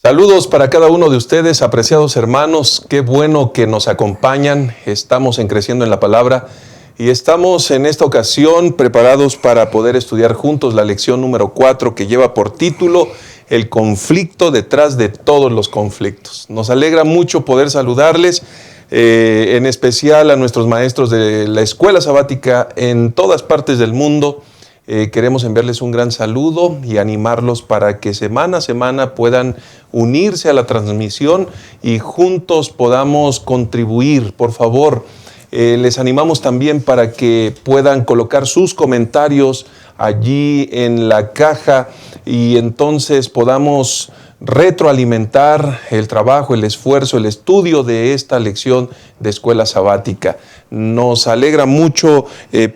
Saludos para cada uno de ustedes, apreciados hermanos, qué bueno que nos acompañan, estamos en Creciendo en la Palabra y estamos en esta ocasión preparados para poder estudiar juntos la lección número 4 que lleva por título El conflicto detrás de todos los conflictos. Nos alegra mucho poder saludarles, en especial a nuestros maestros de la Escuela Sabática en todas partes del mundo. Queremos enviarles un gran saludo y animarlos para que semana a semana puedan unirse a la transmisión y juntos podamos contribuir. Por favor, les animamos también para que puedan colocar sus comentarios allí en la caja y entonces podamos retroalimentar el trabajo, el esfuerzo, el estudio de esta lección de Escuela Sabática. Nos alegra mucho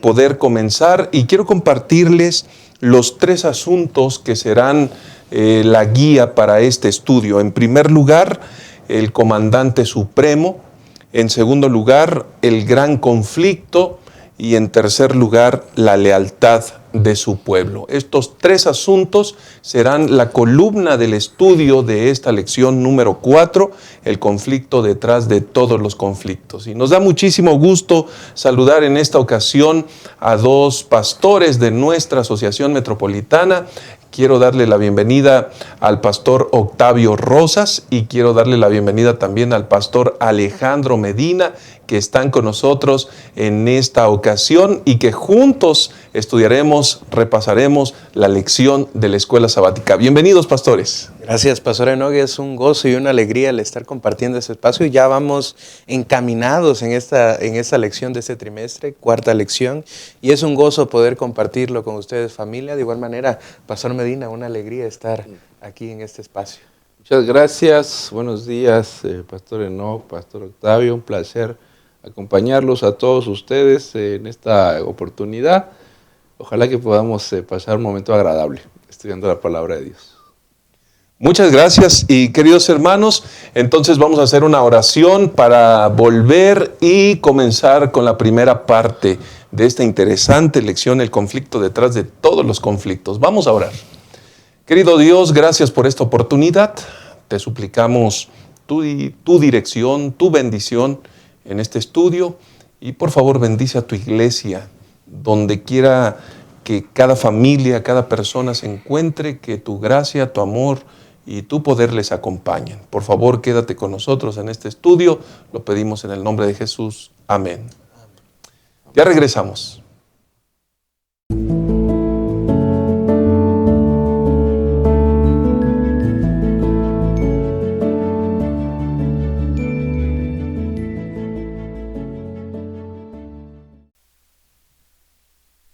poder comenzar y quiero compartirles los 3 asuntos que serán la guía para este estudio. En primer lugar, el comandante supremo. En segundo lugar, el gran conflicto. Y en tercer lugar, la lealtad de su pueblo. Estos 3 asuntos serán la columna del estudio de esta lección número 4, el conflicto detrás de todos los conflictos. Y nos da muchísimo gusto saludar en esta ocasión a 2 pastores de nuestra asociación metropolitana. Quiero darle la bienvenida al pastor Octavio Rosas y quiero darle la bienvenida también al pastor Alejandro Medina, que están con nosotros en esta ocasión y que juntos estudiaremos, repasaremos la lección de la Escuela Sabática. Bienvenidos, pastores. Gracias, Pastor Enoch. Es un gozo y una alegría el estar compartiendo este espacio. Ya vamos encaminados en esta lección de este trimestre, 4ª lección, y es un gozo poder compartirlo con ustedes, familia. De igual manera, Pastor Medina, una alegría estar aquí en este espacio. Muchas gracias, buenos días, Pastor Enoch, Pastor Octavio, un placer acompañarlos a todos ustedes en esta oportunidad. Ojalá que podamos pasar un momento agradable estudiando la palabra de Dios. Muchas gracias y queridos hermanos, entonces vamos a hacer una oración para volver y comenzar con la primera parte de esta interesante lección, el conflicto detrás de todos los conflictos. Vamos a orar. Querido Dios, gracias por esta oportunidad. Te suplicamos tu dirección, tu bendición en este estudio y por favor bendice a tu iglesia, donde quiera que cada familia, cada persona se encuentre, que tu gracia, tu amor y tu poder les acompañen. Por favor, quédate con nosotros en este estudio, lo pedimos en el nombre de Jesús. Amén. Ya regresamos.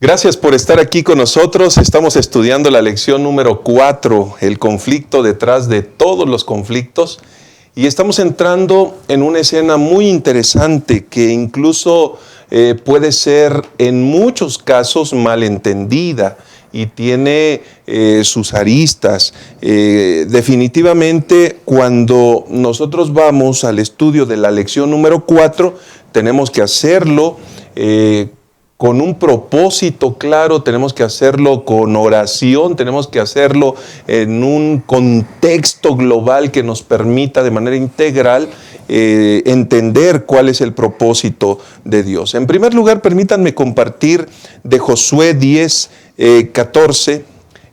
Gracias por estar aquí con nosotros. Estamos estudiando la lección número 4, el conflicto detrás de todos los conflictos. Y estamos entrando en una escena muy interesante que incluso puede ser en muchos casos malentendida y tiene sus aristas. Definitivamente, cuando nosotros vamos al estudio de la lección número 4, tenemos que hacerlo con un propósito claro, tenemos que hacerlo con oración, tenemos que hacerlo en un contexto global que nos permita de manera integral entender cuál es el propósito de Dios. En primer lugar, permítanme compartir de Josué 10, 14,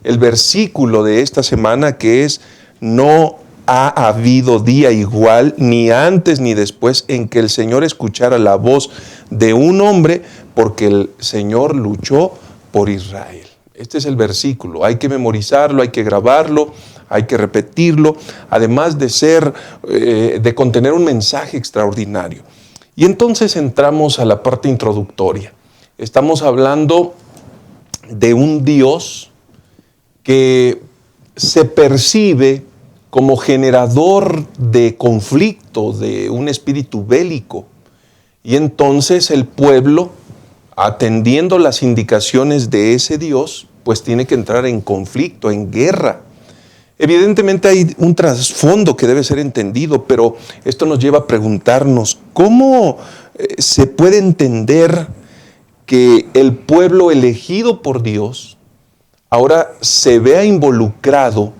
el versículo de esta semana que es: no ha habido día igual, ni antes ni después, en que el Señor escuchara la voz de un hombre, porque el Señor luchó por Israel. Este es el versículo. Hay que memorizarlo, hay que grabarlo, hay que repetirlo, además de contener un mensaje extraordinario. Y entonces entramos a la parte introductoria. Estamos hablando de un Dios que se percibe como generador de conflicto, de un espíritu bélico. Y entonces el pueblo, atendiendo las indicaciones de ese Dios, pues tiene que entrar en conflicto, en guerra. Evidentemente hay un trasfondo que debe ser entendido, pero esto nos lleva a preguntarnos, ¿cómo se puede entender que el pueblo elegido por Dios ahora se vea involucrado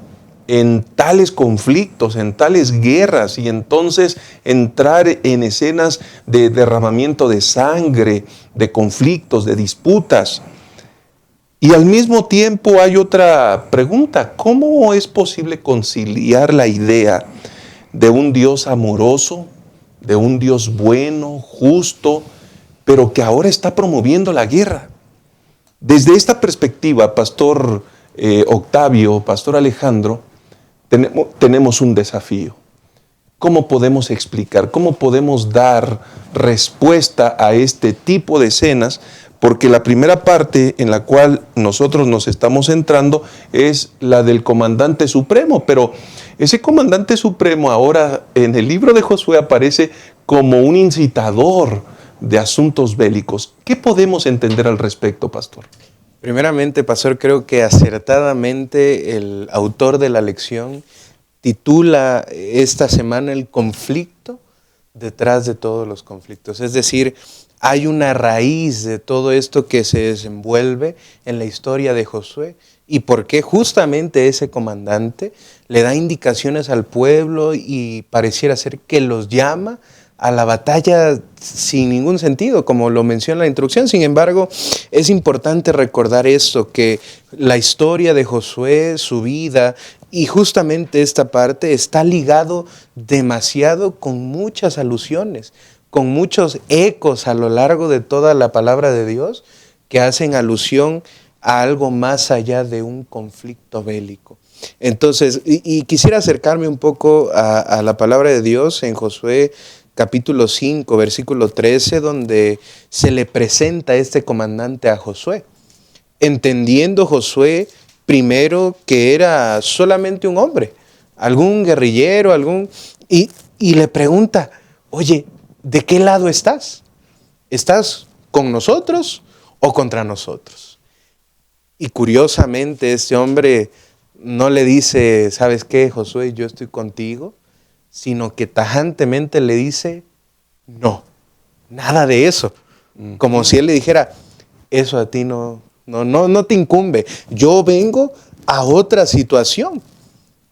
en tales conflictos, en tales guerras, y entonces entrar en escenas de derramamiento de sangre, de conflictos, de disputas. Y al mismo tiempo hay otra pregunta: ¿cómo es posible conciliar la idea de un Dios amoroso, de un Dios bueno, justo, pero que ahora está promoviendo la guerra? Desde esta perspectiva, Pastor Octavio, Pastor Alejandro, tenemos un desafío. ¿Cómo podemos explicar, cómo podemos dar respuesta a este tipo de escenas? Porque la primera parte en la cual nosotros nos estamos centrando es la del comandante supremo, pero ese comandante supremo ahora en el libro de Josué aparece como un incitador de asuntos bélicos. ¿Qué podemos entender al respecto, pastor? Primeramente, pastor, creo que acertadamente el autor de la lección titula esta semana el conflicto detrás de todos los conflictos. Es decir, hay una raíz de todo esto que se desenvuelve en la historia de Josué y por qué justamente ese comandante le da indicaciones al pueblo y pareciera ser que los llama a la batalla sin ningún sentido, como lo menciona la introducción. Sin embargo, es importante recordar esto, que la historia de Josué, su vida y justamente esta parte está ligado demasiado con muchas alusiones, con muchos ecos a lo largo de toda la palabra de Dios que hacen alusión a algo más allá de un conflicto bélico. Entonces, y quisiera acercarme un poco a la palabra de Dios en Josué capítulo 5, versículo 13, donde se le presenta este comandante a Josué, entendiendo Josué primero que era solamente un hombre, algún guerrillero, y le pregunta: oye, ¿de qué lado estás? ¿Estás con nosotros o contra nosotros? Y curiosamente este hombre no le dice: ¿sabes qué, Josué? Yo estoy contigo, sino que tajantemente le dice: no, nada de eso. Como si él le dijera: eso a ti no te incumbe, yo vengo a otra situación.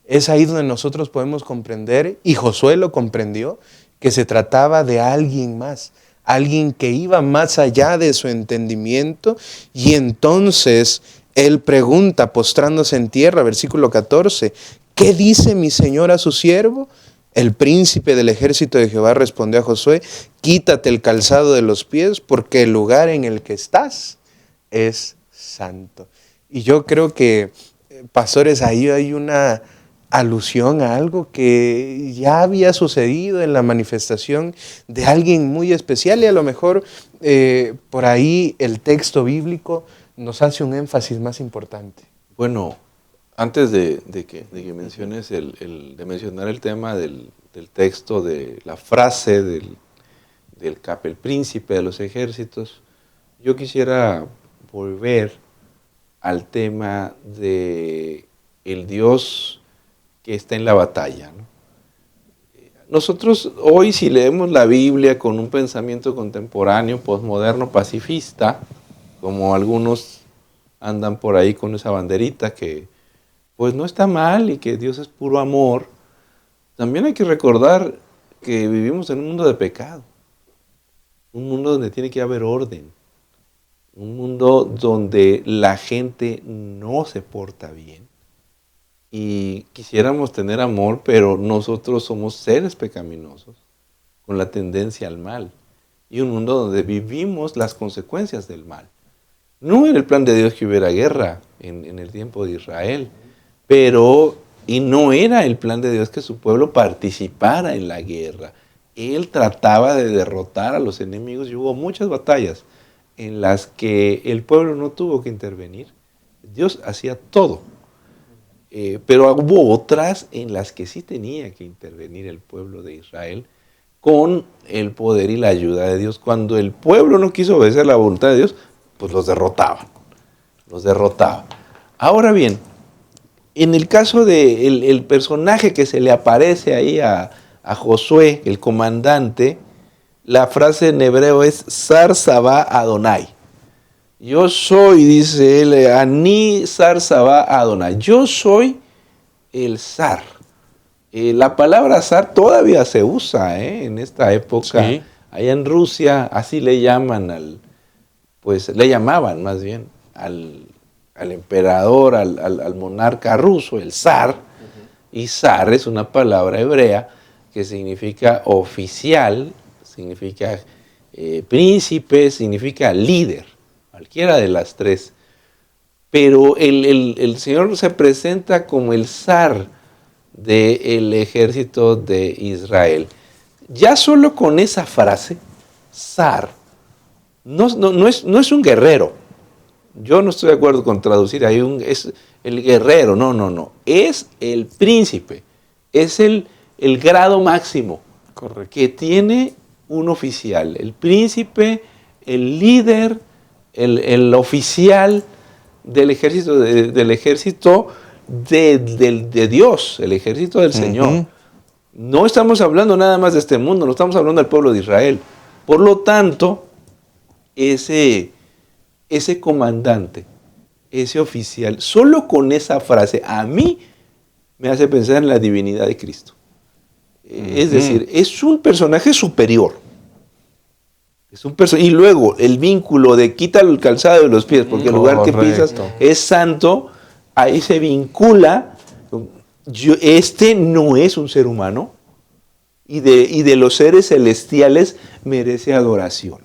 Es ahí donde nosotros podemos comprender, y Josué lo comprendió, que se trataba de alguien más, alguien que iba más allá de su entendimiento, y entonces él pregunta, postrándose en tierra, versículo 14, ¿qué dice mi señor a su siervo? El príncipe del ejército de Jehová respondió a Josué: quítate el calzado de los pies, porque el lugar en el que estás es santo. Y yo creo que, pastores, ahí hay una alusión a algo que ya había sucedido en la manifestación de alguien muy especial, y a lo mejor por ahí el texto bíblico nos hace un énfasis más importante. Bueno, antes de que menciones de mencionar el tema del texto, de la frase del príncipe de los ejércitos, yo quisiera volver al tema de el Dios que está en la batalla, ¿no? Nosotros hoy, si leemos la Biblia con un pensamiento contemporáneo, posmoderno, pacifista, como algunos andan por ahí con esa banderita que pues no está mal y que Dios es puro amor, también hay que recordar que vivimos en un mundo de pecado, un mundo donde tiene que haber orden, un mundo donde la gente no se porta bien. Y quisiéramos tener amor, pero nosotros somos seres pecaminosos, con la tendencia al mal. Y un mundo donde vivimos las consecuencias del mal. No era el plan de Dios que hubiera guerra en el tiempo de Israel, y no era el plan de Dios que su pueblo participara en la guerra. Él trataba de derrotar a los enemigos y hubo muchas batallas en las que el pueblo no tuvo que intervenir. Dios hacía todo. Pero hubo otras en las que sí tenía que intervenir el pueblo de Israel con el poder y la ayuda de Dios. Cuando el pueblo no quiso obedecer la voluntad de Dios, pues los derrotaba. Ahora bien, en el caso del personaje que se le aparece ahí a Josué, el comandante, la frase en hebreo es Sar Sabá Adonai. Yo soy, dice él, Ani Sar Sabá Adonai. Yo soy el zar. La palabra zar todavía se usa en esta época. Sí. Allá en Rusia, así le llaman le llamaban más bien al emperador, al monarca ruso, el zar. Y zar es una palabra hebrea que significa oficial, significa príncipe, significa líder, cualquiera de las tres. Pero el Señor se presenta como el zar del ejército de Israel. Ya solo con esa frase, zar, no es un guerrero. Yo no estoy de acuerdo con traducir ahí es el guerrero, no. Es el príncipe, es el grado máximo. Correcto. Que tiene un oficial, el príncipe, el líder, el oficial del ejército, de Dios, el ejército del Señor. No estamos hablando nada más de este mundo, no estamos hablando del pueblo de Israel. Por lo tanto, ese comandante, ese oficial, solo con esa frase, a mí me hace pensar en la divinidad de Cristo. Es decir, es un personaje superior. Y luego el vínculo de quita el calzado de los pies, porque el lugar que pisas es santo, ahí se vincula. Este no es un ser humano, y de los seres celestiales merece adoración.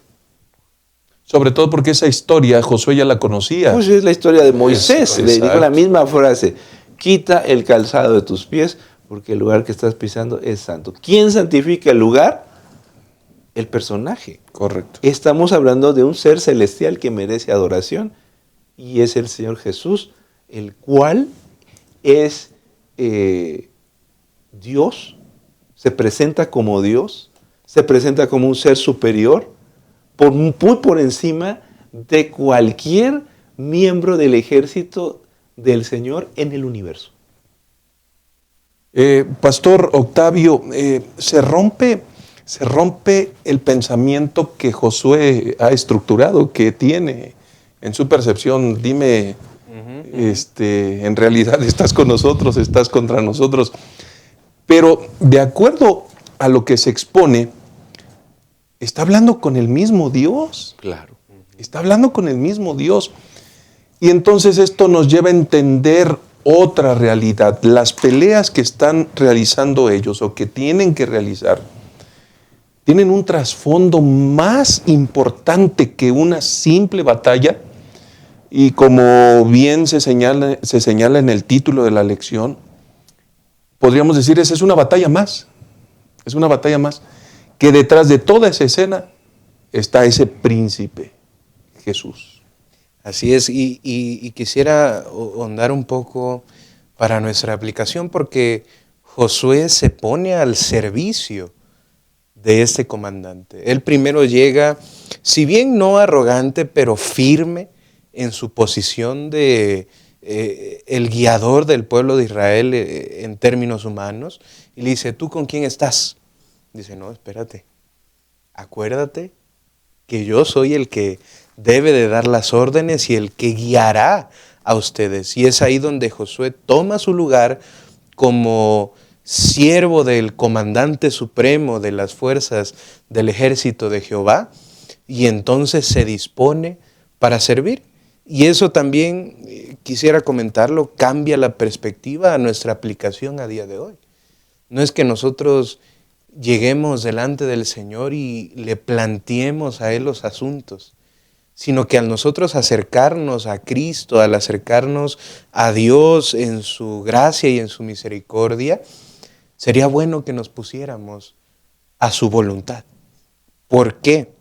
Sobre todo porque esa historia Josué ya la conocía. Pues es la historia de Moisés, le dijo la misma frase: quita el calzado de tus pies, porque el lugar que estás pisando es santo. ¿Quién santifica el lugar? El personaje. Correcto. Estamos hablando de un ser celestial que merece adoración, y es el Señor Jesús, el cual es Dios, se presenta como Dios, se presenta como un ser superior, muy por encima de cualquier miembro del ejército del Señor en el universo. Pastor Octavio, se rompe el pensamiento que Josué ha estructurado, que tiene en su percepción. Dime, en realidad estás con nosotros, estás contra nosotros. Pero de acuerdo a lo que se expone, está hablando con el mismo Dios. Claro. Está hablando con el mismo Dios. Y entonces esto nos lleva a entender otra realidad. Las peleas que están realizando ellos o que tienen que realizar tienen un trasfondo más importante que una simple batalla. Y como bien se señala en el título de la lección, podríamos decir, esa es una batalla más. Es una batalla más. Que detrás de toda esa escena está ese príncipe, Jesús. Así es, y quisiera ahondar un poco para nuestra aplicación, porque Josué se pone al servicio de este comandante. Él primero llega, si bien no arrogante, pero firme en su posición de el guiador del pueblo de Israel en términos humanos, y le dice: ¿tú con quién estás? Dice: no, espérate, acuérdate que yo soy el que debe de dar las órdenes y el que guiará a ustedes. Y es ahí donde Josué toma su lugar como siervo del comandante supremo de las fuerzas del ejército de Jehová, y entonces se dispone para servir. Y eso también, quisiera comentarlo, cambia la perspectiva a nuestra aplicación a día de hoy. No es que nosotros lleguemos delante del Señor y le planteemos a Él los asuntos, sino que al nosotros acercarnos a Cristo, al acercarnos a Dios en su gracia y en su misericordia, sería bueno que nos pusiéramos a su voluntad. ¿Por qué?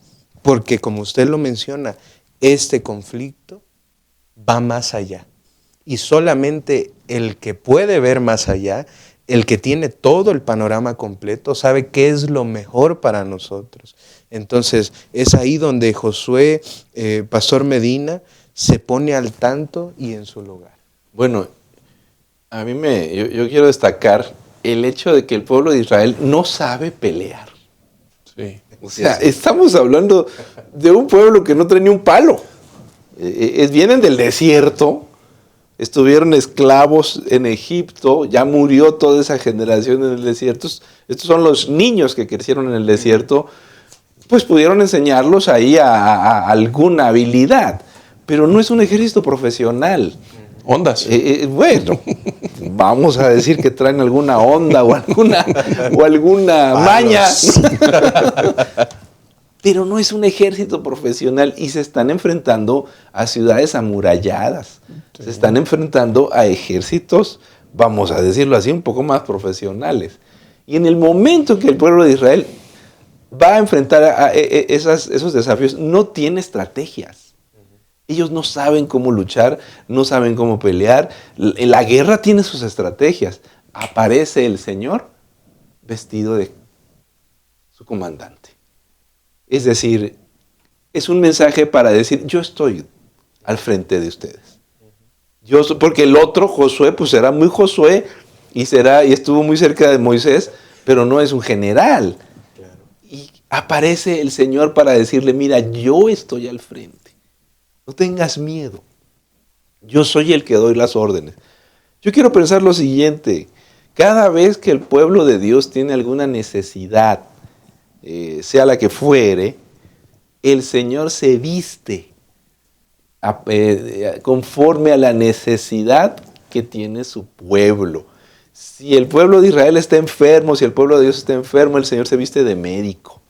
Porque, como usted lo menciona, este conflicto va más allá. Y solamente el que puede ver más allá, el que tiene todo el panorama completo, sabe qué es lo mejor para nosotros. Entonces, es ahí donde Josué, Pastor Medina, se pone al tanto y en su lugar. Bueno, a mí yo quiero destacar el hecho de que el pueblo de Israel no sabe pelear. Sí. O sea, estamos hablando de un pueblo que no trae ni un palo. Vienen del desierto, estuvieron esclavos en Egipto, ya murió toda esa generación en el desierto. Estos son los niños que crecieron en el desierto, pues pudieron enseñarlos ahí a alguna habilidad, pero no es un ejército profesional. Ondas. Bueno, vamos a decir que traen alguna onda o alguna maña. Pero no es un ejército profesional y se están enfrentando a ciudades amuralladas. Sí. Se están enfrentando a ejércitos, vamos a decirlo así, un poco más profesionales. Y en el momento que el pueblo de Israel va a enfrentar a esos desafíos, no tiene estrategias. Ellos no saben cómo luchar, no saben cómo pelear. La guerra tiene sus estrategias. Aparece el Señor vestido de su comandante. Es decir, es un mensaje para decir, yo estoy al frente de ustedes. Porque el otro, Josué, pues era muy Josué y estuvo muy cerca de Moisés, pero no es un general. Claro. Y aparece el Señor para decirle, mira, yo estoy al frente. No tengas miedo. Yo soy el que doy las órdenes. Yo quiero pensar lo siguiente. Cada vez que el pueblo de Dios tiene alguna necesidad, sea la que fuere, el Señor se viste conforme a la necesidad que tiene su pueblo. Si el pueblo de Israel está enfermo, si el pueblo de Dios está enfermo, el Señor se viste de médico,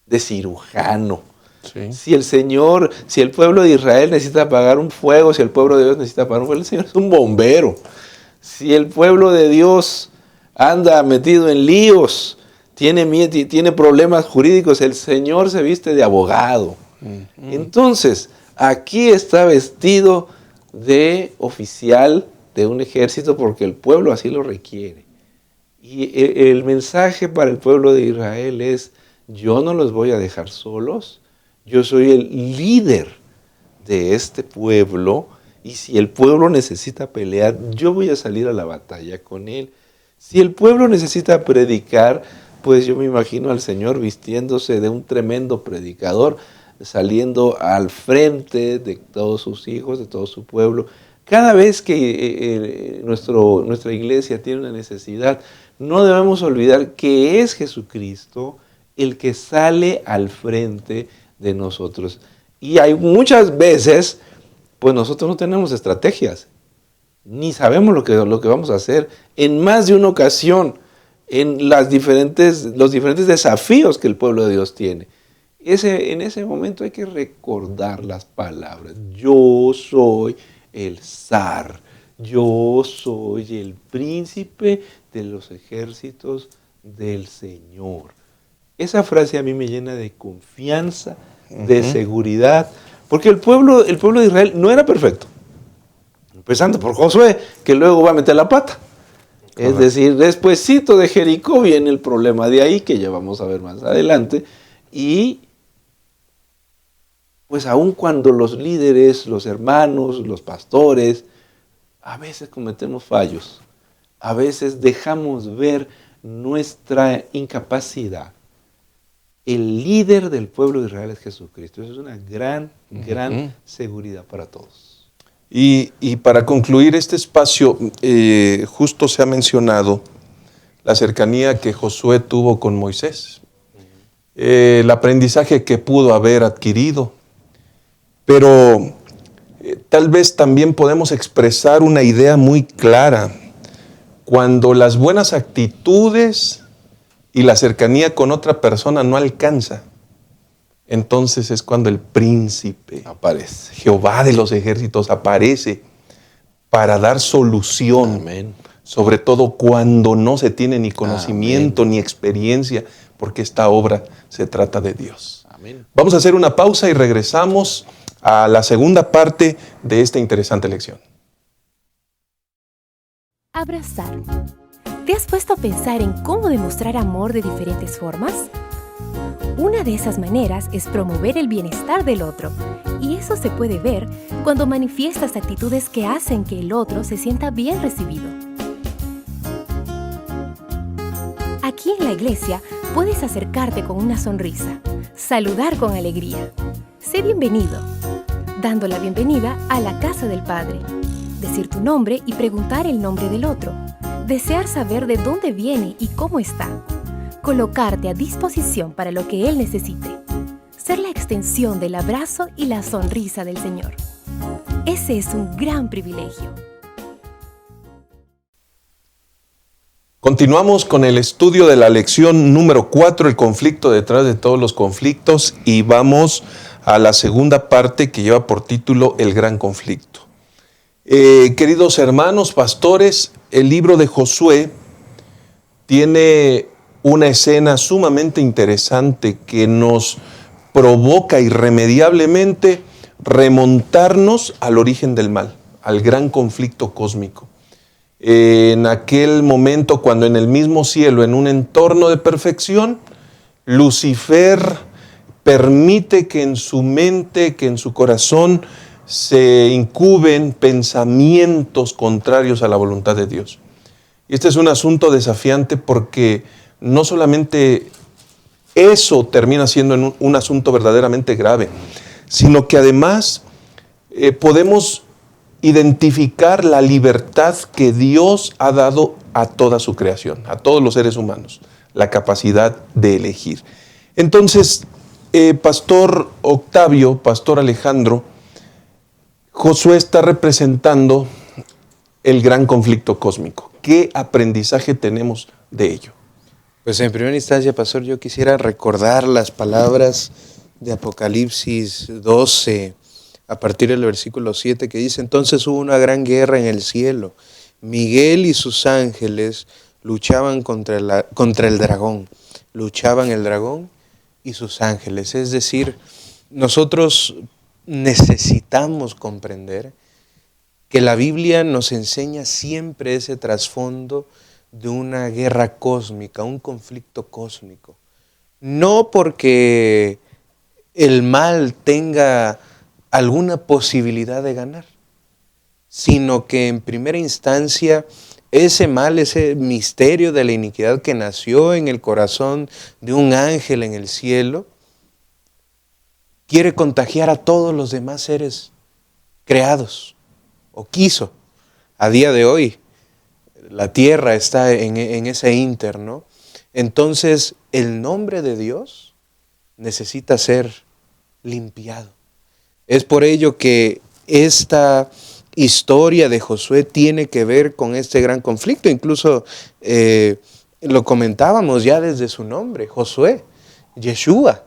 de cirujano. Sí. Si el pueblo de Israel necesita apagar un fuego, si el pueblo de Dios necesita apagar un fuego, el Señor es un bombero. Si el pueblo de Dios anda metido en líos, tiene problemas jurídicos, el Señor se viste de abogado. Uh-huh. Entonces, aquí está vestido de oficial de un ejército porque el pueblo así lo requiere. Y el mensaje para el pueblo de Israel es, yo no los voy a dejar solos, yo soy el líder de este pueblo y si el pueblo necesita pelear, yo voy a salir a la batalla con él. Si el pueblo necesita predicar, pues yo me imagino al Señor vistiéndose de un tremendo predicador, saliendo al frente de todos sus hijos, de todo su pueblo. Cada vez que nuestra iglesia tiene una necesidad, no debemos olvidar que es Jesucristo el que sale al frente de nosotros. Y hay muchas veces, pues nosotros no tenemos estrategias, ni sabemos lo que vamos a hacer. En más de una ocasión, en los diferentes desafíos que el pueblo de Dios tiene. En ese momento hay que recordar las palabras. Yo soy el zar, yo soy el príncipe de los ejércitos del Señor. Esa frase a mí me llena de confianza, de seguridad, porque el pueblo de Israel no era perfecto. Empezando por Josué, que luego va a meter la pata. Es decir, despuesito de Jericó viene el problema de ahí, que ya vamos a ver más adelante. Y pues aun cuando los líderes, los hermanos, los pastores, a veces cometemos fallos, a veces dejamos ver nuestra incapacidad. El líder del pueblo de Israel es Jesucristo. Eso es una gran seguridad para todos. Y para concluir este espacio, justo se ha mencionado la cercanía que Josué tuvo con Moisés, el aprendizaje que pudo haber adquirido, pero tal vez también podemos expresar una idea muy clara. Cuando las buenas actitudes y la cercanía con otra persona no alcanza, entonces es cuando el príncipe aparece. Jehová de los ejércitos aparece para dar solución. Amén. Sobre todo cuando no se tiene ni conocimiento ni experiencia, porque esta obra se trata de Dios. Amén. Vamos a hacer una pausa y regresamos a la segunda parte de esta interesante lección. Abrazar. ¿Te has puesto a pensar en cómo demostrar amor de diferentes formas? Una de esas maneras es promover el bienestar del otro, y eso se puede ver cuando manifiestas actitudes que hacen que el otro se sienta bien recibido. Aquí en la iglesia puedes acercarte con una sonrisa, saludar con alegría. Sé bienvenido, dando la bienvenida a la casa del Padre. decir tu nombre y preguntar el nombre del otro, desear saber de dónde viene y cómo está, colocarte a disposición para lo que él necesite, ser la extensión del abrazo y la sonrisa del Señor. Ese es un gran privilegio. Continuamos con el estudio de la lección número 4, el conflicto detrás de todos los conflictos, y vamos a la segunda parte que lleva por título El gran conflicto. Queridos hermanos, pastores, el libro de Josué tiene una escena sumamente interesante que nos provoca irremediablemente remontarnos al origen del mal, al gran conflicto cósmico. En aquel momento, cuando en el mismo cielo, en un entorno de perfección, Lucifer permite que en su mente, que en su corazón se incuben pensamientos contrarios a la voluntad de Dios. Y este es un asunto desafiante porque no solamente eso termina siendo un asunto verdaderamente grave, sino que además podemos identificar la libertad que Dios ha dado a toda su creación, a todos los seres humanos, la capacidad de elegir. Entonces, Pastor Octavio, Pastor Alejandro, Josué está representando el gran conflicto cósmico. ¿Qué aprendizaje tenemos de ello? Pues en primera instancia, Pastor, yo quisiera recordar las palabras de Apocalipsis 12, a partir del versículo 7, que dice: entonces hubo una gran guerra en el cielo. Miguel y sus ángeles luchaban contra el dragón. Luchaban el dragón y sus ángeles. Es decir, nosotros necesitamos comprender que la Biblia nos enseña siempre ese trasfondo de una guerra cósmica, un conflicto cósmico. No porque el mal tenga alguna posibilidad de ganar, sino que en primera instancia ese mal, ese misterio de la iniquidad que nació en el corazón de un ángel en el cielo, quiere contagiar a todos los demás seres creados, o quiso. A día de hoy, la tierra está en ese ínter, ¿no? Entonces, el nombre de Dios necesita ser limpiado. Es por ello que esta historia de Josué tiene que ver con este gran conflicto. Incluso lo comentábamos ya desde su nombre, Josué, Yeshua,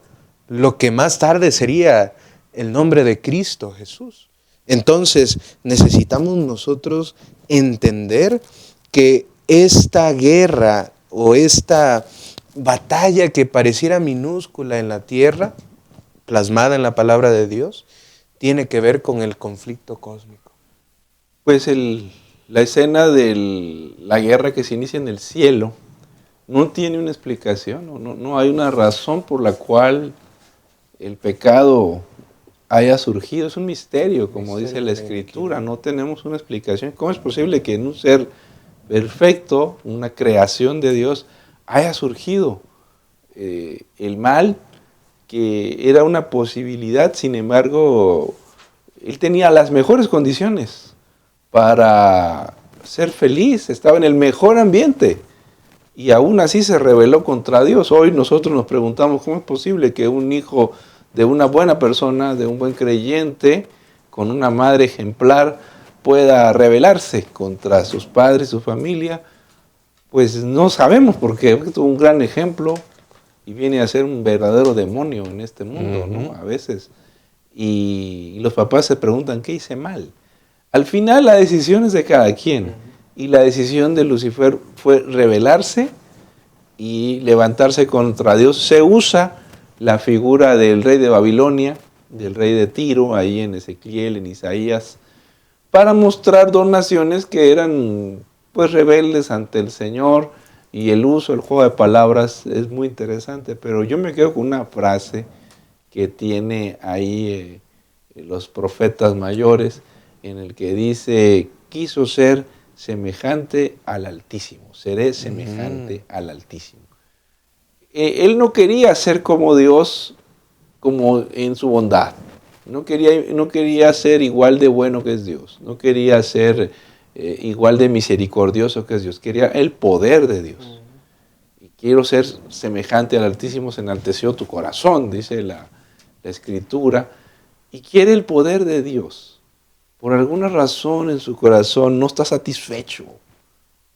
lo que más tarde sería el nombre de Cristo Jesús. Entonces necesitamos nosotros entender que esta guerra o esta batalla que pareciera minúscula en la tierra, plasmada en la palabra de Dios, tiene que ver con el conflicto cósmico. Pues la escena de la guerra que se inicia en el cielo no tiene una explicación, no hay una razón por la cual el pecado haya surgido. Es un misterio, como dice la Escritura, no tenemos una explicación. ¿Cómo es posible que en un ser perfecto, una creación de Dios, haya surgido el mal, que era una posibilidad? Sin embargo, él tenía las mejores condiciones para ser feliz, estaba en el mejor ambiente y aún así se rebeló contra Dios. Hoy nosotros nos preguntamos cómo es posible que un hijo de una buena persona, de un buen creyente, con una madre ejemplar, pueda rebelarse contra sus padres, su familia. Pues no sabemos por qué, porque tuvo un gran ejemplo y viene a ser un verdadero demonio en este mundo, ¿no? A veces. Y los papás se preguntan, ¿qué hice mal? Al final la decisión es de cada quien. Y la decisión de Lucifer fue rebelarse y levantarse contra Dios. Se usa la figura del rey de Babilonia, del rey de Tiro, ahí en Ezequiel, en Isaías, para mostrar dos naciones que eran pues rebeldes ante el Señor, y el uso, el juego de palabras es muy interesante, pero yo me quedo con una frase que tiene ahí los profetas mayores, en el que dice: quiso ser semejante al Altísimo, seré semejante al Altísimo. Él no quería ser como Dios, como en su bondad, No quería ser igual de bueno que es Dios. No quería ser igual de misericordioso que es Dios. Quería el poder de Dios. Y quiero ser semejante al Altísimo, se enalteció tu corazón, dice la Escritura. Y quiere el poder de Dios. Por alguna razón en su corazón no está satisfecho.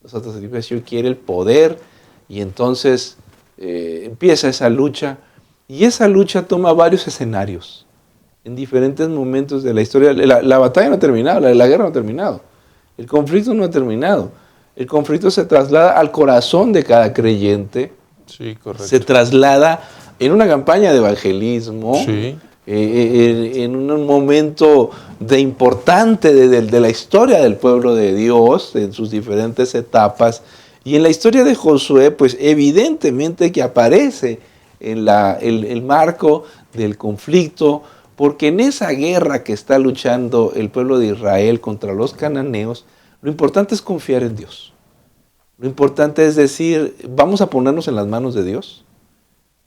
No está satisfecho, quiere el poder. Y entonces empieza esa lucha. Y esa lucha toma varios escenarios. En diferentes momentos de la historia. La batalla no ha terminado, la guerra no ha terminado. El conflicto no ha terminado. El conflicto se traslada al corazón de cada creyente. Sí, correcto. Se traslada en una campaña de evangelismo. Sí. En un momento importante de la historia del pueblo de Dios, en sus diferentes etapas. Y en la historia de Josué, pues evidentemente que aparece en el marco del conflicto, porque en esa guerra que está luchando el pueblo de Israel contra los cananeos, lo importante es confiar en Dios. Lo importante es decir, vamos a ponernos en las manos de Dios.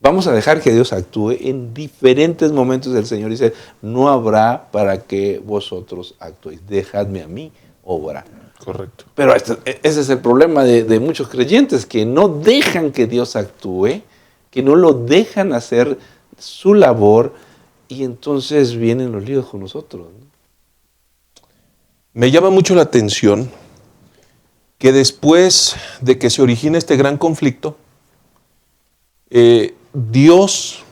Vamos a dejar que Dios actúe. En diferentes momentos el Señor dice, no habrá para que vosotros actuéis. Dejadme a mí obrar. Correcto. Pero ese es el problema de muchos creyentes, que no dejan que Dios actúe, que no lo dejan hacer su labor, y entonces vienen los líos con nosotros, ¿no? Me llama mucho la atención que después de que se origina este gran conflicto, Dios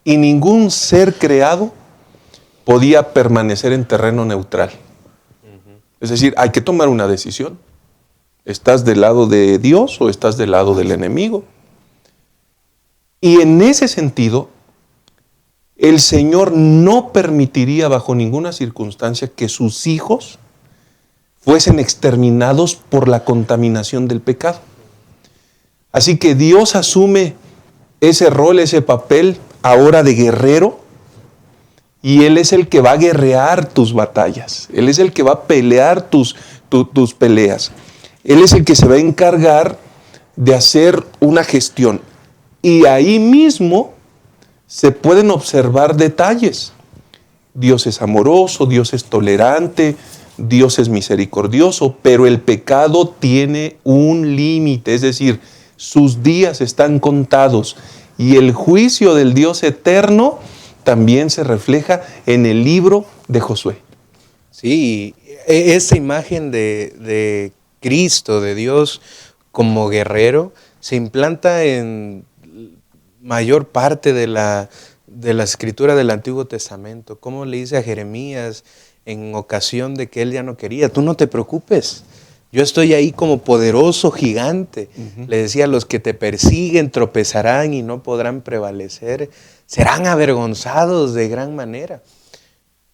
y ningún ser creado podía permanecer en terreno neutral. Es decir, hay que tomar una decisión. ¿Estás del lado de Dios o estás del lado del enemigo? Y en ese sentido, el Señor no permitiría bajo ninguna circunstancia que sus hijos fuesen exterminados por la contaminación del pecado. Así que Dios asume ese rol, ese papel ahora de guerrero, y Él es el que va a guerrear tus batallas. Él es el que va a pelear tus peleas. Él es el que se va a encargar de hacer una gestión. Y ahí mismo se pueden observar detalles. Dios es amoroso, Dios es tolerante, Dios es misericordioso, pero el pecado tiene un límite, es decir, sus días están contados, y el juicio del Dios eterno también se refleja en el libro de Josué. Sí, esa imagen de Cristo, de Dios como guerrero, se implanta en mayor parte de la escritura del Antiguo Testamento. Como le dice a Jeremías en ocasión de que él ya no quería, tú no te preocupes, yo estoy ahí como poderoso gigante. Le decía, los que te persiguen tropezarán y no podrán prevalecer, serán avergonzados de gran manera.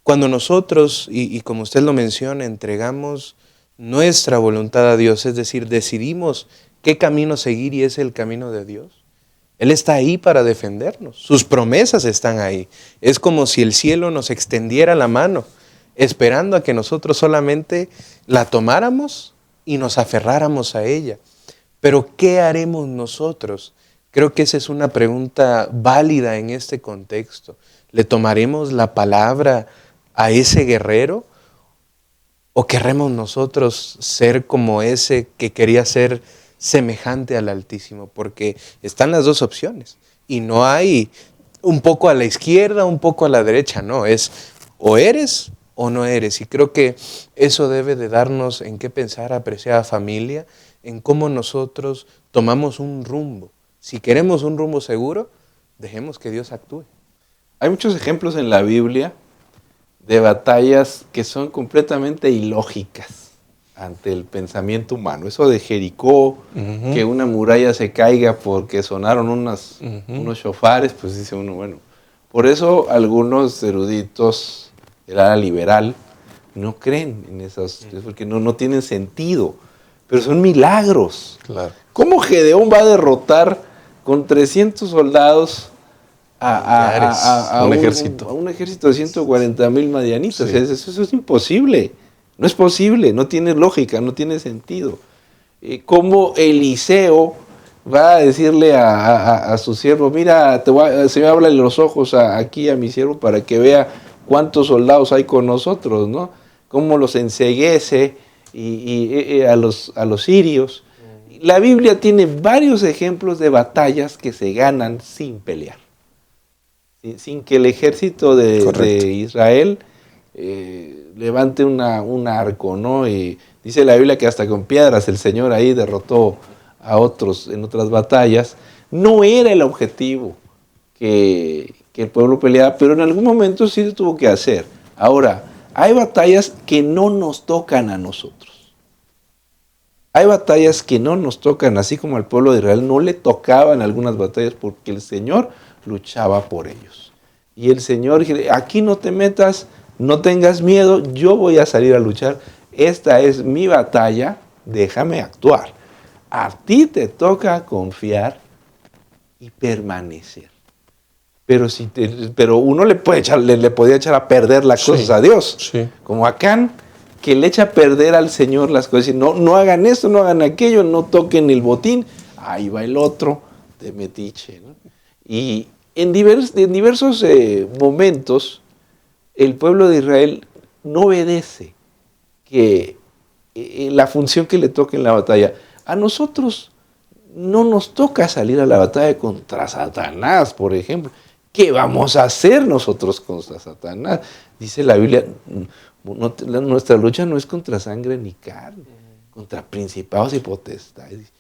Cuando nosotros, y como usted lo menciona, entregamos nuestra voluntad a Dios, es decir, decidimos qué camino seguir, y es el camino de Dios, Él está ahí para defendernos. Sus promesas están ahí. Es como si el cielo nos extendiera la mano, esperando a que nosotros solamente la tomáramos y nos aferráramos a ella. Pero ¿qué haremos nosotros? Creo que esa es una pregunta válida en este contexto. ¿Le tomaremos la palabra a ese guerrero? ¿O querremos nosotros ser como ese que quería ser semejante al Altísimo? Porque están las dos opciones. Y no hay un poco a la izquierda, un poco a la derecha. No, es o eres o no eres. Y creo que eso debe de darnos en qué pensar, apreciada familia, en cómo nosotros tomamos un rumbo. Si queremos un rumbo seguro, dejemos que Dios actúe. Hay muchos ejemplos en la Biblia de batallas que son completamente ilógicas ante el pensamiento humano. Eso de Jericó, que una muralla se caiga porque sonaron unos shofares, pues dice uno, bueno, por eso algunos eruditos del ala liberal no creen en esas, porque no tienen sentido, pero son milagros. Claro. ¿Cómo Gedeón va a derrotar con 300 soldados a un ejército de 140,000 madianitas? Sí. Eso es imposible. No es posible, no tiene lógica, no tiene sentido. ¿Cómo Eliseo va a decirle a su siervo, mira, Señor, háblale los ojos aquí a mi siervo para que vea cuántos soldados hay con nosotros, ¿no? Cómo los enceguece y a los sirios. La Biblia tiene varios ejemplos de batallas que se ganan sin pelear, sin que el ejército de Israel levante un arco, ¿no? Y dice la Biblia que hasta con piedras el Señor ahí derrotó a otros en otras batallas. No era el objetivo que el pueblo peleaba, pero en algún momento sí lo tuvo que hacer. Ahora, hay batallas que no nos tocan a nosotros. Hay batallas que no nos tocan, así como al pueblo de Israel no le tocaban algunas batallas porque el Señor luchaba por ellos. Y el Señor dice, aquí no te metas, no tengas miedo, yo voy a salir a luchar. Esta es mi batalla, déjame actuar. A ti te toca confiar y permanecer. Pero uno le podía echar a perder las cosas a Dios. Sí. Como Acán, que le echa a perder al Señor las cosas. No hagan esto, no hagan aquello, no toquen el botín. Ahí va el otro de metiche, ¿no? Y en diversos momentos, el pueblo de Israel no obedece la función que le toca en la batalla. A nosotros no nos toca salir a la batalla contra Satanás, por ejemplo. ¿Qué vamos a hacer nosotros contra Satanás? Dice la Biblia, nuestra lucha no es contra sangre ni carne, contra principados y potestades.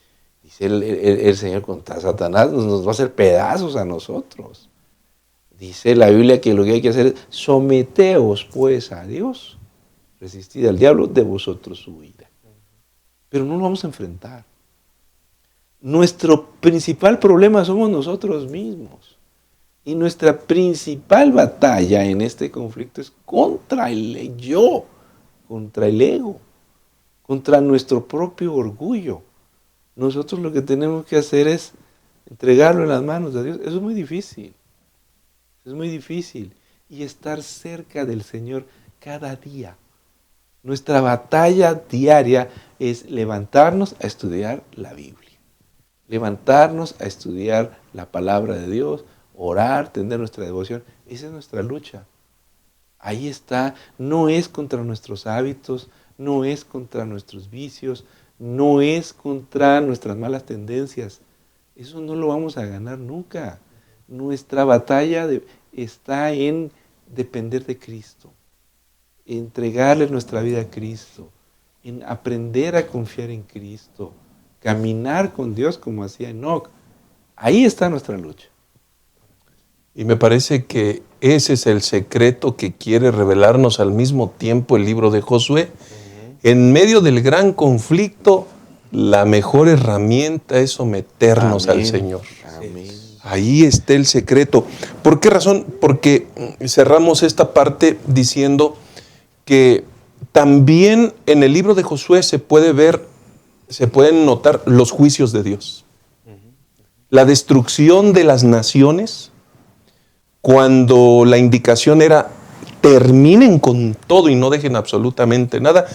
Dice el Señor, contra Satanás nos va a hacer pedazos a nosotros. Dice la Biblia que lo que hay que hacer es someteos pues a Dios, resistid al diablo, de vosotros huirá. Pero no lo vamos a enfrentar. Nuestro principal problema somos nosotros mismos. Y nuestra principal batalla en este conflicto es contra el yo, contra el ego, contra nuestro propio orgullo. Nosotros lo que tenemos que hacer es entregarlo en las manos de Dios. Eso es muy difícil. Es muy difícil. Y estar cerca del Señor cada día. Nuestra batalla diaria es levantarnos a estudiar la Biblia. Levantarnos a estudiar la palabra de Dios, orar, tener nuestra devoción. Esa es nuestra lucha. Ahí está. No es contra nuestros hábitos, no es contra nuestros vicios, no es contra nuestras malas tendencias. Eso no lo vamos a ganar nunca. Nuestra batalla está en depender de Cristo, entregarle nuestra vida a Cristo, en aprender a confiar en Cristo, caminar con Dios como hacía Enoc. Ahí está nuestra lucha. Y me parece que ese es el secreto que quiere revelarnos al mismo tiempo el libro de Josué. En medio del gran conflicto, la mejor herramienta es someternos al Señor. Amén. Ahí está el secreto. ¿Por qué razón? Porque cerramos esta parte diciendo que también en el libro de Josué se pueden notar los juicios de Dios. La destrucción de las naciones, cuando la indicación era terminen con todo y no dejen absolutamente nada,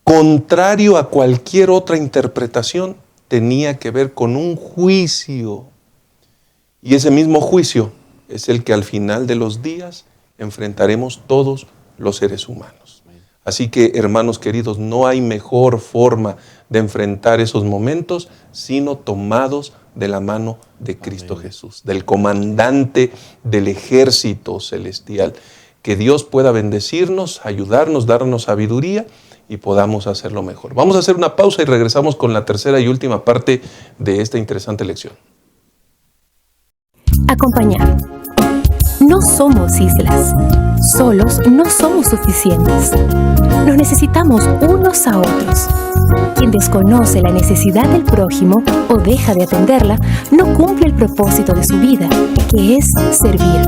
contrario a cualquier otra interpretación, tenía que ver con un juicio. Y ese mismo juicio es el que al final de los días enfrentaremos todos los seres humanos. Así que, hermanos queridos, no hay mejor forma de enfrentar esos momentos sino tomados de la mano de Cristo Jesús, del comandante del ejército celestial. Que Dios pueda bendecirnos, ayudarnos, darnos sabiduría y podamos hacerlo mejor. Vamos a hacer una pausa y regresamos con la tercera y última parte de esta interesante lección. Acompañar. No somos islas. Solos no somos suficientes. Nos necesitamos unos a otros. Quien desconoce la necesidad del prójimo o deja de atenderla, no cumple el propósito de su vida, que es servir.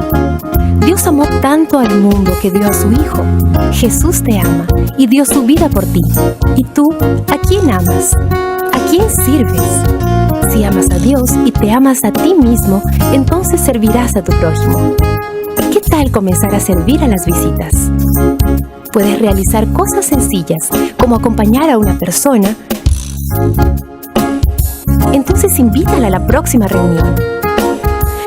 Dios amó tanto al mundo que dio a su Hijo. Jesús te ama y dio su vida por ti. ¿Y tú, a quién amas? ¿A quién sirves? Si amas a Dios y te amas a ti mismo, entonces servirás a tu prójimo. ¿Qué tal comenzar a servir a las visitas? Puedes realizar cosas sencillas, como acompañar a una persona. Entonces invítala a la próxima reunión.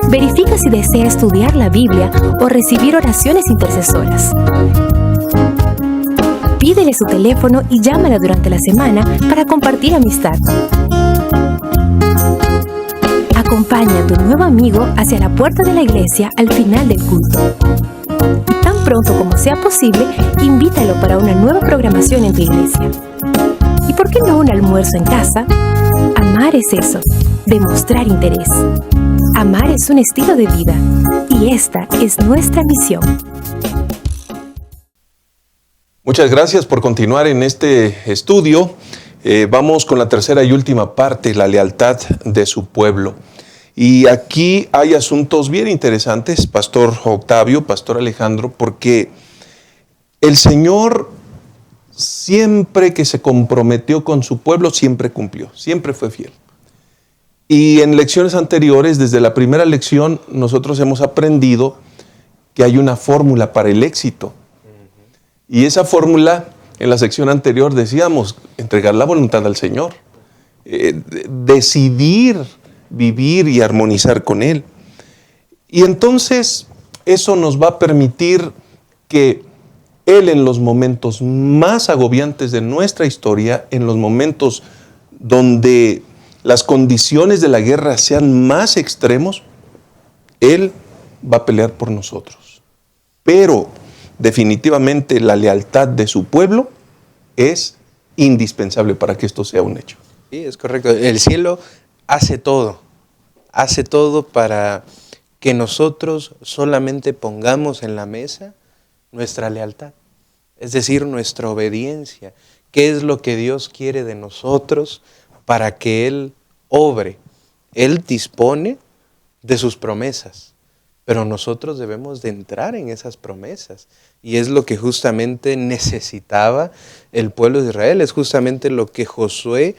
Verifica si desea estudiar la Biblia o recibir oraciones intercesoras. Pídele su teléfono y llámala durante la semana para compartir amistad. Acompaña a tu nuevo amigo hacia la puerta de la iglesia al final del culto. Tan pronto como sea posible, invítalo para una nueva programación en tu iglesia. ¿Y por qué no un almuerzo en casa? Amar es eso, demostrar interés. Amar es un estilo de vida y esta es nuestra misión. Muchas gracias por continuar en este estudio. Vamos con la tercera y última parte, la lealtad de su pueblo. Y aquí hay asuntos bien interesantes, Pastor Octavio, Pastor Alejandro, porque el Señor siempre que se comprometió con su pueblo, siempre cumplió, siempre fue fiel. Y en lecciones anteriores, desde la primera lección, nosotros hemos aprendido que hay una fórmula para el éxito. Y esa fórmula, en la sección anterior decíamos, entregar la voluntad al Señor, decidir vivir y armonizar con Él. Y entonces eso nos va a permitir que Él en los momentos más agobiantes de nuestra historia, en los momentos donde las condiciones de la guerra sean más extremos, Él va a pelear por nosotros. Pero definitivamente la lealtad de su pueblo es indispensable para que esto sea un hecho. Sí, es correcto. El cielo hace todo para que nosotros solamente pongamos en la mesa nuestra lealtad, es decir, nuestra obediencia. ¿Qué es lo que Dios quiere de nosotros para que Él obre? Él dispone de sus promesas, pero nosotros debemos de entrar en esas promesas. Y es lo que justamente necesitaba el pueblo de Israel, es justamente lo que Josué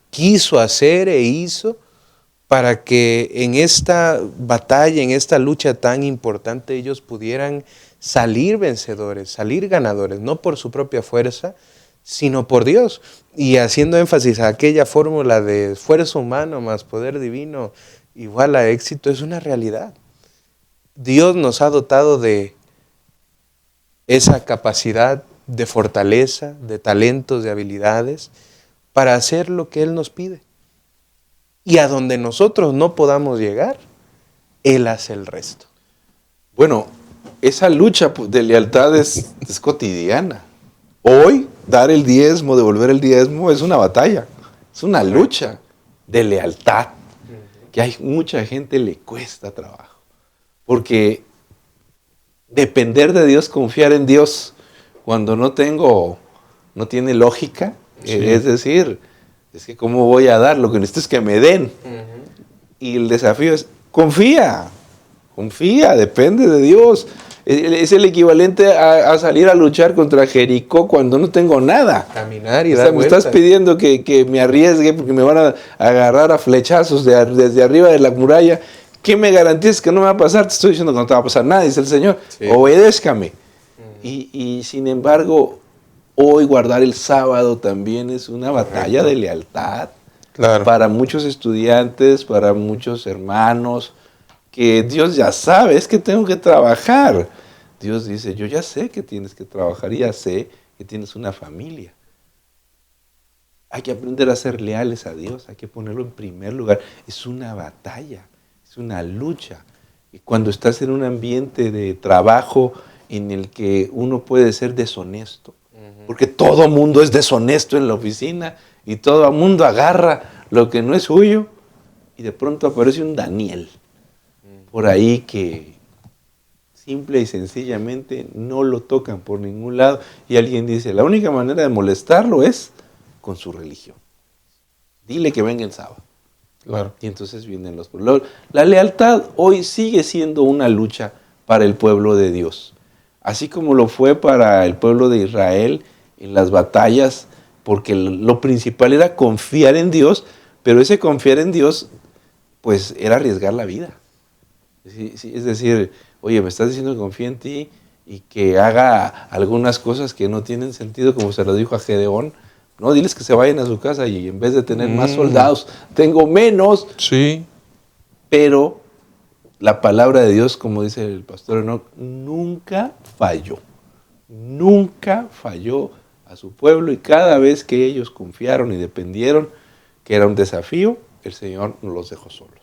quiso hacer e hizo para que en esta batalla, en esta lucha tan importante, ellos pudieran salir vencedores, salir ganadores, no por su propia fuerza, sino por Dios. Y haciendo énfasis a aquella fórmula de esfuerzo humano más poder divino igual a éxito, es una realidad. Dios nos ha dotado de esa capacidad de fortaleza, de talentos, de habilidades, para hacer lo que Él nos pide. Y a donde nosotros no podamos llegar, Él hace el resto. Bueno, esa lucha de lealtad es cotidiana. Hoy, dar el diezmo, devolver el diezmo, es una batalla. Es una lucha de lealtad que a mucha gente le cuesta trabajo. Porque depender de Dios, confiar en Dios, cuando no tiene lógica, es decir, es que ¿cómo voy a dar? Lo que necesito es que me den. Y el desafío es, confía, depende de Dios. Es el equivalente a salir a luchar contra Jericó cuando no tengo nada. Caminar y dar vueltas. Me estás pidiendo que me arriesgue porque me van a agarrar a flechazos desde arriba de la muralla. ¿Qué me garantizas que no me va a pasar? Te estoy diciendo que no te va a pasar nada, dice el Señor. Sí. Obedézcame. Y sin embargo, hoy guardar el sábado también es una batalla de lealtad. Claro. Para muchos estudiantes, para muchos hermanos, que Dios ya sabe, es que tengo que trabajar. Dios dice, yo ya sé que tienes que trabajar y ya sé que tienes una familia. Hay que aprender a ser leales a Dios, hay que ponerlo en primer lugar. Es una batalla, es una lucha. Y cuando estás en un ambiente de trabajo en el que uno puede ser deshonesto, porque todo mundo es deshonesto en la oficina y todo mundo agarra lo que no es suyo, y de pronto aparece un Daniel por ahí que simple y sencillamente no lo tocan por ningún lado, y alguien dice, la única manera de molestarlo es con su religión. Dile que venga el sábado. Claro. Y entonces vienen los problemas. La lealtad hoy sigue siendo una lucha para el pueblo de Dios, así como lo fue para el pueblo de Israel en las batallas, porque lo principal era confiar en Dios, pero ese confiar en Dios pues era arriesgar la vida. Es decir, oye, me estás diciendo que confíe en ti y que haga algunas cosas que no tienen sentido, como se lo dijo a Gedeón. No, diles que se vayan a su casa y en vez de tener más soldados, tengo menos. Sí. Pero la palabra de Dios, como dice el pastor Enoch, nunca falló. Nunca falló a su pueblo, y cada vez que ellos confiaron y dependieron que era un desafío, el Señor no los dejó solos.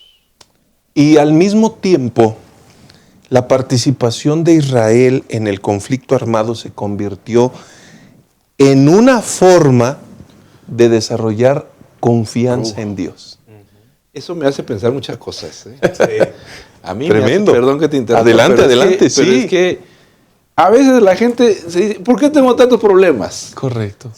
Y al mismo tiempo, la participación de Israel en el conflicto armado se convirtió en una forma de desarrollar confianza en Dios. Eso me hace pensar muchas cosas. A mí Tremendo. Perdón que te interrumpa. Adelante, pero adelante, sí. Pero sí. es que a veces la gente se dice, ¿por qué tengo tantos problemas? Correcto.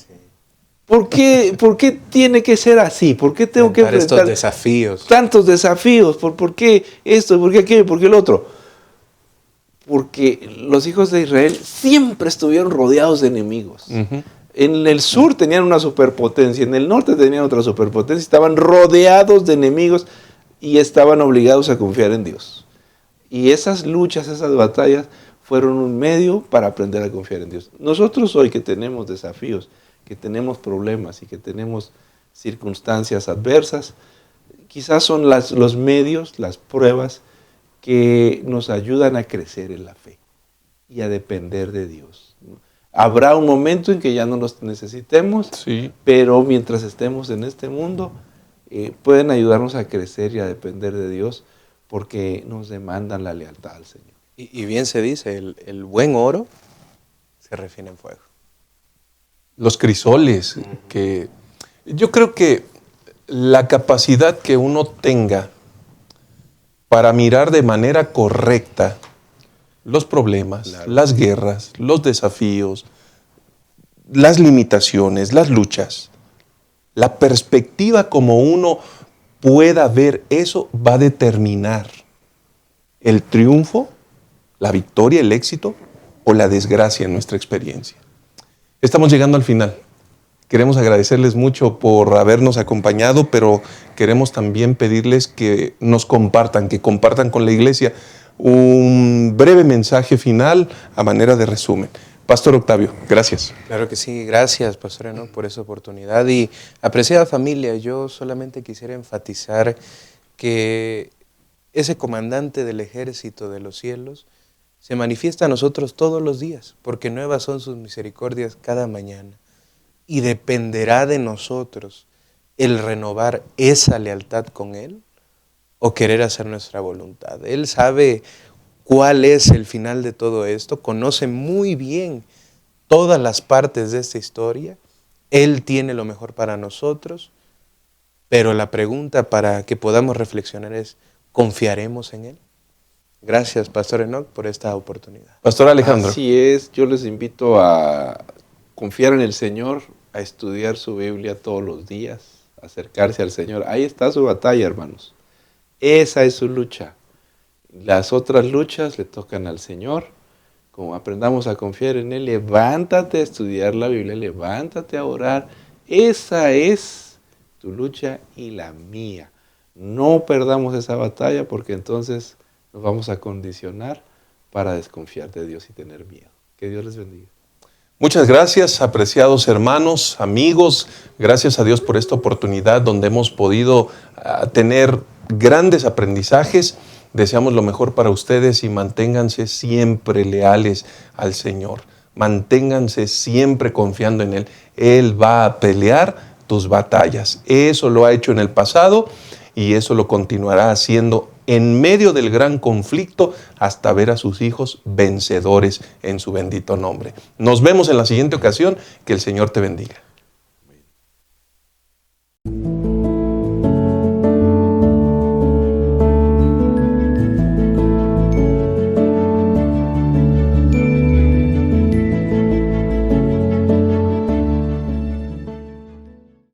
¿Por qué tiene que ser así? ¿Por qué tengo que enfrentar estos desafíos? tantos desafíos? ¿Por qué esto? ¿Por qué aquello? ¿Por qué el otro? Porque los hijos de Israel siempre estuvieron rodeados de enemigos. Ujú. En el sur tenían una superpotencia, en el norte tenían otra superpotencia, estaban rodeados de enemigos y estaban obligados a confiar en Dios. Y esas luchas, esas batallas fueron un medio para aprender a confiar en Dios. Nosotros hoy que tenemos desafíos, que tenemos problemas y que tenemos circunstancias adversas, quizás son los medios, las pruebas que nos ayudan a crecer en la fe y a depender de Dios. Habrá un momento en que ya no los necesitemos, Sí. pero mientras estemos en este mundo, pueden ayudarnos a crecer y a depender de Dios porque nos demandan la lealtad al Señor. Y bien se dice, el buen oro se refina en fuego. Los crisoles, que yo creo que la capacidad que uno tenga para mirar de manera correcta los problemas, Claro. las guerras, los desafíos, las limitaciones, las luchas, la perspectiva como uno pueda ver eso va a determinar el triunfo, la victoria, el éxito o la desgracia en nuestra experiencia. Estamos llegando al final. Queremos agradecerles mucho por habernos acompañado, pero queremos también pedirles que nos compartan, que compartan con la iglesia un breve mensaje final a manera de resumen. Pastor Octavio, gracias. Claro que sí, gracias, Pastor Enoch, por esa oportunidad. Y apreciada familia, yo solamente quisiera enfatizar que ese comandante del ejército de los cielos se manifiesta a nosotros todos los días, porque nuevas son sus misericordias cada mañana. Y dependerá de nosotros el renovar esa lealtad con Él o querer hacer nuestra voluntad. Él sabe cuál es el final de todo esto, conoce muy bien todas las partes de esta historia. Él tiene lo mejor para nosotros, pero la pregunta para que podamos reflexionar es, ¿confiaremos en Él? Gracias, Pastor Enoch, por esta oportunidad. Pastor Alejandro. Así es, yo les invito a confiar en el Señor, a estudiar su Biblia todos los días, a acercarse al Señor. Ahí está su batalla, hermanos. Esa es su lucha. Las otras luchas le tocan al Señor. Como aprendamos a confiar en Él, levántate a estudiar la Biblia, levántate a orar. Esa es tu lucha y la mía. No perdamos esa batalla porque entonces nos vamos a condicionar para desconfiar de Dios y tener miedo. Que Dios les bendiga. Muchas gracias, apreciados hermanos, amigos. Gracias a Dios por esta oportunidad donde hemos podido tener grandes aprendizajes. Deseamos lo mejor para ustedes y manténganse siempre leales al Señor. Manténganse siempre confiando en Él. Él va a pelear tus batallas. Eso lo ha hecho en el pasado y eso lo continuará haciendo en medio del gran conflicto hasta ver a sus hijos vencedores en su bendito nombre. Nos vemos en la siguiente ocasión. Que el Señor te bendiga.